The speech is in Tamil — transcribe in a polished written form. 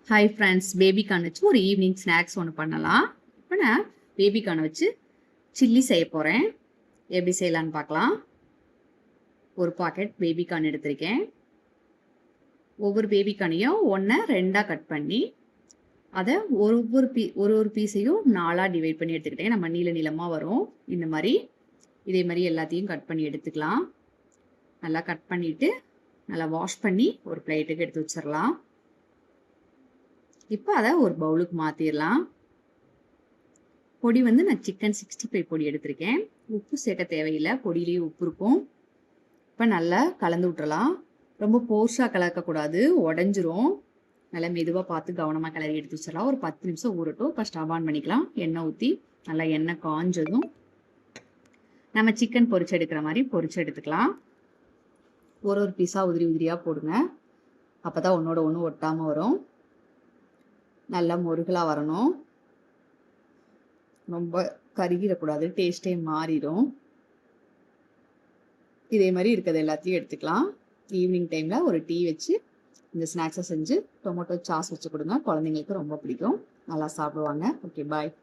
ஹாய் ஃப்ரெண்ட்ஸ், பேபிகார்ன் வச்சு ஒரு ஈவினிங் ஸ்நாக்ஸ் ஒன்று பண்ணலாம். இப்போ நான் பேபிகார்ன் வச்சு சில்லி செய்ய போகிறேன். எப்படி செய்யலான்னு பார்க்கலாம். ஒரு பாக்கெட் பேபிகார்ன் எடுத்திருக்கேன். ஒவ்வொரு பேபிகார்னையும் ஒன்றை ரெண்டாக கட் பண்ணி அதை ஒரு பீஸையும் 4ஆக டிவைட் பண்ணி எடுத்துக்கிட்டேன். நம்ம நீளமாக வரும் இந்த மாதிரி. இதே மாதிரி எல்லாத்தையும் கட் பண்ணி எடுத்துக்கலாம். நல்லா கட் பண்ணிவிட்டு நல்லா வாஷ் பண்ணி ஒரு பிளேட்டுக்கு எடுத்து வச்சிடலாம். இப்போ அதை ஒரு பவுலுக்கு மாற்றிடலாம். பொடி நான் சிக்கன் 65 பொடி எடுத்திருக்கேன். உப்பு சேர்க்க தேவையில்லை, பொடியிலேயே உப்பு இருக்கும். இப்போ நல்லா கலந்து விட்டுறலாம். ரொம்ப போர்ஸாக கலக்கக்கூடாது, உடஞ்சிரும். நல்லா மெதுவாக பார்த்து கவனமாக கிளறி எடுத்து வச்சிடலாம். ஒரு 10 நிமிஷம் ஊறட்டும். இப்போ ஸ்டவ் ஆன் பண்ணிக்கலாம். எண்ணெய் ஊற்றி நல்லா எண்ணெய் காஞ்சதும் நம்ம சிக்கன் பொரிச்சு எடுக்கிற மாதிரி பொரிச்சு எடுத்துக்கலாம். ஒரு பீஸாக உதிரியாக போடுங்க. அப்போ தான் ஒன்றோட ஒன்று ஒட்டாமல் வரும். நல்லா முருகலாக வரணும். ரொம்ப கருகிடக்கூடாது, டேஸ்ட்டே மாறிடும். இதே மாதிரி இருக்கிறது எல்லாத்தையும் எடுத்துக்கலாம். ஈவினிங் டைமில் ஒரு டீ வச்சு இந்த ஸ்நாக்ஸை செஞ்சு டொமேட்டோ சாஸ் வச்சு கொடுங்க. குழந்தைங்களுக்கு ரொம்ப பிடிக்கும், நல்லா சாப்பிடுவாங்க. ஓகே, பாய்.